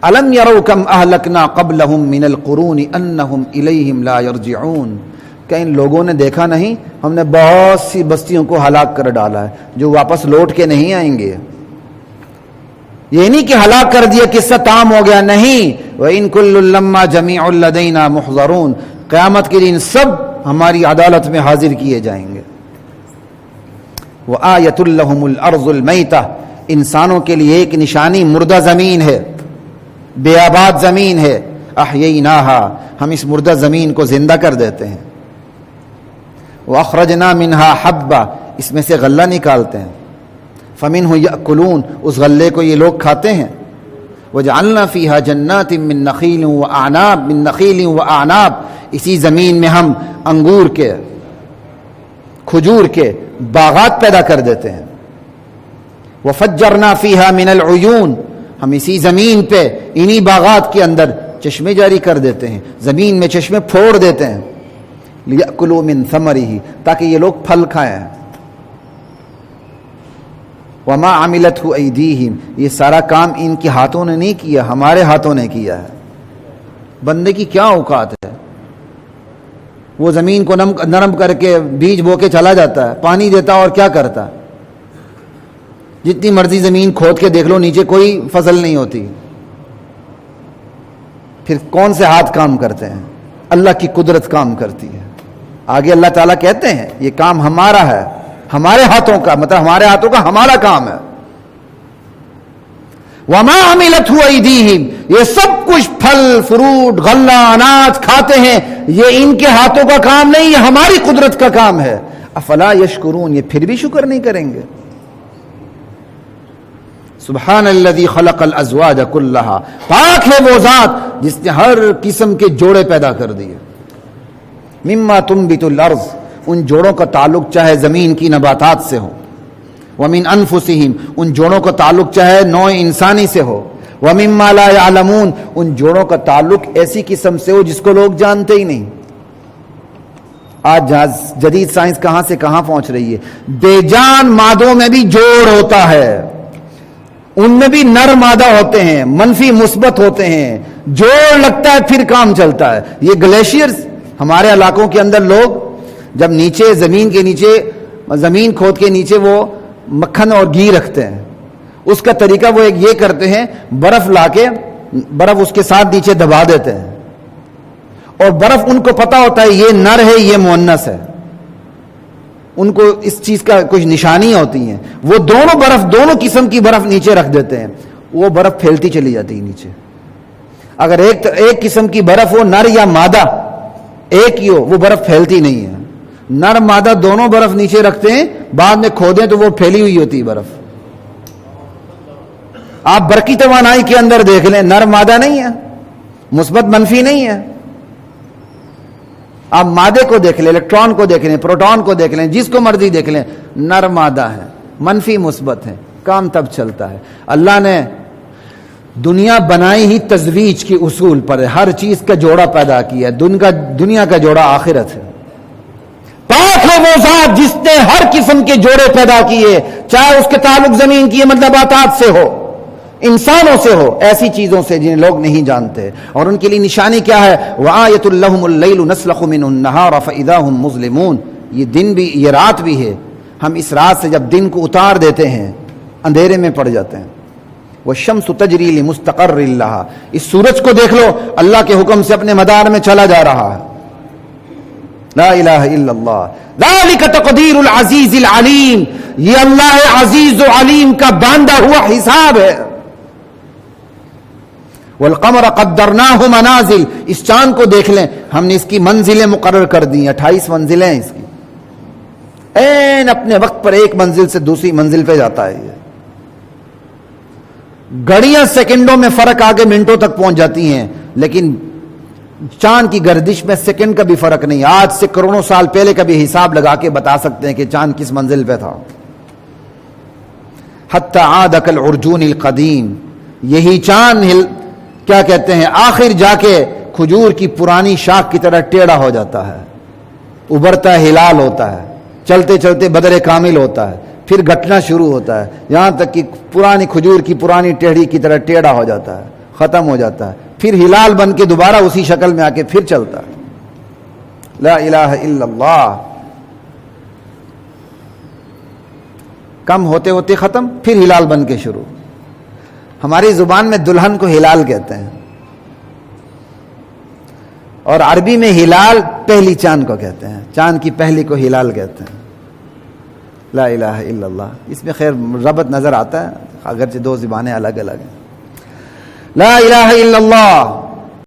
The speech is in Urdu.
الم یروا کم اہلکنا قبلہم من القرون انہم الیہم لا یرجعون، کہ ان لوگوں نے دیکھا نہیں ہم نے بہت سی بستیوں کو ہلاک کر ڈالا ہے جو واپس لوٹ کے نہیں آئیں گے. یہ نہیں کہ ہلاک کر دیا قصہ تام ہو گیا، نہیں. وَإِن كُلٌّ لَمَّا جَمِيعٌ لَدَيْنَا مُحْضَرُونَ، قیامت کے دن سب ہماری عدالت میں حاضر کیے جائیں گے. وَآيَةٌ لَهُمُ الْأَرْضُ الْمَيْتَةُ، انسانوں کے لیے ایک نشانی مردہ زمین ہے، بے آباد زمین ہے. أَحْيَيْنَاهَا، ہم اس مردہ زمین کو زندہ کر دیتے ہیں. وَأَخْرَجْنَا مِنْهَا حَبًّا، اس میں سے غلہ نکالتے ہیں. فَمِنْهُ يَأْكُلُونَ، اس غلے کو یہ لوگ کھاتے ہیں. وَجَعَلْنَا فِيهَا جَنَّاتٍ مِّن نَخِيلٍ وَأَعْنَابٍ، اسی زمین میں ہم انگور کے، کھجور کے باغات پیدا کر دیتے ہیں. وَفَجَّرْنَا فِيهَا مِنَ الْعُيُونِ، ہم اسی زمین پہ انہی باغات کے اندر چشمے جاری کر دیتے ہیں، زمین میں چشمے پھوڑ دیتے ہیں. لِيَأْكُلُوا مِن ثَمَرِهِ، تاکہ یہ لوگ پھل کھائیں. وَمَا عَمِلَتْهُ أَيْدِيهِمْ، یہ سارا کام ان کے ہاتھوں نے نہیں کیا، ہمارے ہاتھوں نے کیا ہے. بندے کی کیا اوقات ہے، وہ زمین کو نرم کر کے بیج بو کے چلا جاتا ہے، پانی دیتا اور کیا کرتا. جتنی مرضی زمین کھود کے دیکھ لو نیچے کوئی فصل نہیں ہوتی. پھر کون سے ہاتھ کام کرتے ہیں؟ اللہ کی قدرت کام کرتی ہے. آگے اللہ تعالیٰ کہتے ہیں یہ کام ہمارا ہے، ہمارے ہاتھوں کا، مطلب ہمارے ہاتھوں کا ہمارا کام ہے. وَمَا عَمِلَتْهُ أَيْدِيهِمْ، یہ سب کچھ پھل فروٹ غلہ اناج کھاتے ہیں، یہ ان کے ہاتھوں کا کام نہیں، یہ ہماری قدرت کا کام ہے. افلا یشکرون، یہ پھر بھی شکر نہیں کریں گے. سبحان الذی خلق الازواج کلھا، پاک ہے وہ ذات جس نے ہر قسم کے جوڑے پیدا کر دیے. مما تنبت الارض، ان جوڑوں کا تعلق چاہے زمین کی نباتات سے ہو. ومن انفسہم، ان جوڑوں کا تعلق چاہے نوع انسانی سے ہو. ومما لا یعلمون، ان جوڑوں کا تعلق ایسی قسم سے ہو جس کو لوگ جانتے ہی نہیں. آج جدید سائنس کہاں سے کہاں پہنچ رہی ہے. بے جان مادوں میں بھی جوڑ ہوتا ہے، ان میں بھی نر مادہ ہوتے ہیں، منفی مثبت ہوتے ہیں. جوڑ لگتا ہے پھر کام چلتا ہے. یہ گلیشیئرز ہمارے علاقوں کے اندر لوگ جب نیچے زمین کے نیچے، زمین کھود کے نیچے وہ مکھن اور گھی رکھتے ہیں، اس کا طریقہ وہ ایک یہ کرتے ہیں، برف لا کے برف اس کے ساتھ نیچے دبا دیتے ہیں، اور برف ان کو پتا ہوتا ہے یہ نر ہے یہ مؤنث ہے. ان کو اس چیز کا کچھ نشانیاں ہوتی ہیں. وہ دونوں برف، دونوں قسم کی برف نیچے رکھ دیتے ہیں، وہ برف پھیلتی چلی جاتی ہے نیچے. اگر ایک قسم کی برف ہو، نر یا مادہ ایک ہی ہو، وہ برف پھیلتی نہیں ہے. نر مادہ دونوں برف نیچے رکھتے ہیں، بعد میں کھودیں تو وہ پھیلی ہوئی ہوتی ہے برف. آپ برقی توانائی کے اندر دیکھ لیں، نر مادہ نہیں ہے، مثبت منفی نہیں ہے. آپ مادے کو دیکھ لیں، الیکٹران کو دیکھ لیں، پروٹون کو دیکھ لیں، جس کو مرضی دیکھ لیں، نر مادہ ہے، منفی مثبت ہے. کام تب چلتا ہے. اللہ نے دنیا بنائی ہی تزویج کی اصول پر ہے، ہر چیز کا جوڑا پیدا کیا ہے. دنیا کا جوڑا آخرت ہے. پاک ہے وہ ذات جس نے ہر قسم کے جوڑے پیدا کیے، چاہے اس کے تعلق زمین کی مطلبات سے ہو، انسانوں سے ہو، ایسی چیزوں سے جنہیں لوگ نہیں جانتے. اور ان کے لیے نشانی کیا ہے؟ وَآیَةٌ لَهُمُ اللَّيْلُ نَسْلَخُ مِنْهُ النَّهَارَ فَإِذَا هُمْ مُظْلِمُونَ. یہ دن بھی، یہ رات بھی ہے، ہم اس رات سے جب دن کو اتار دیتے ہیں اندھیرے میں پڑ جاتے ہیں. وَالشَّمْسُ تَجْرِي لِمُسْتَقَرٍّ لَهَا، اس سورج کو دیکھ لو، اللہ کے حکم سے اپنے مدار میں چلا جا رہا ہے. لا الہ الا اللہ. ذَلِكَ تَقْدِيرُ الْعَزِيزِ الْعَلِيمِ، یہ اللہ عزیز و علیم کا باندھا ہوا حساب ہے. وَالْقَمَرَ قَدَّرْنَاهُ مَنَازِلَ، اس چاند کو دیکھ لیں، ہم نے اس کی منزلیں مقرر کر دی ہیں، 28 منزلیں ہیں اس کی. این اپنے وقت پر ایک منزل سے دوسری منزل پہ جاتا ہے. یہ گھڑیاں سیکنڈوں میں فرق آگے منٹوں تک پہنچ جاتی ہیں، لیکن چاند کی گردش میں سیکنڈ کا بھی فرق نہیں. آج سے کروڑوں سال پہلے کا بھی حساب لگا کے بتا سکتے ہیں کہ چاند کس منزل پہ تھا. حتی عاد کالعرجون القدیم، یہی چاند کیا کہتے ہیں، آخر جا کے کھجور کی پرانی شاخ کی طرح ٹیڑھا ہو جاتا ہے، ابھرتا ہے، ہلال ہوتا ہے، چلتے چلتے بدر کامل ہوتا ہے، پھر گھٹنا شروع ہوتا ہے، یہاں تک کہ پرانی کھجور کی پرانی ٹیڑھی کی طرح ٹیڑھا ہو جاتا ہے. ختم ہو جاتا ہے، پھر ہلال بن کے دوبارہ اسی شکل میں آ کے پھر چلتا ہے. لا الہ الا اللہ. کم ہوتے ہوتے ختم، پھر ہلال بن کے شروع. ہماری زبان میں دلہن کو ہلال کہتے ہیں، اور عربی میں ہلال پہلی چاند کو کہتے ہیں، چاند کی پہلی کو ہلال کہتے ہیں. لا الہ الا اللہ. اس میں خیر ربط نظر آتا ہے اگرچہ دو زبانیں الگ الگ ہیں. لا الہ الا اللہ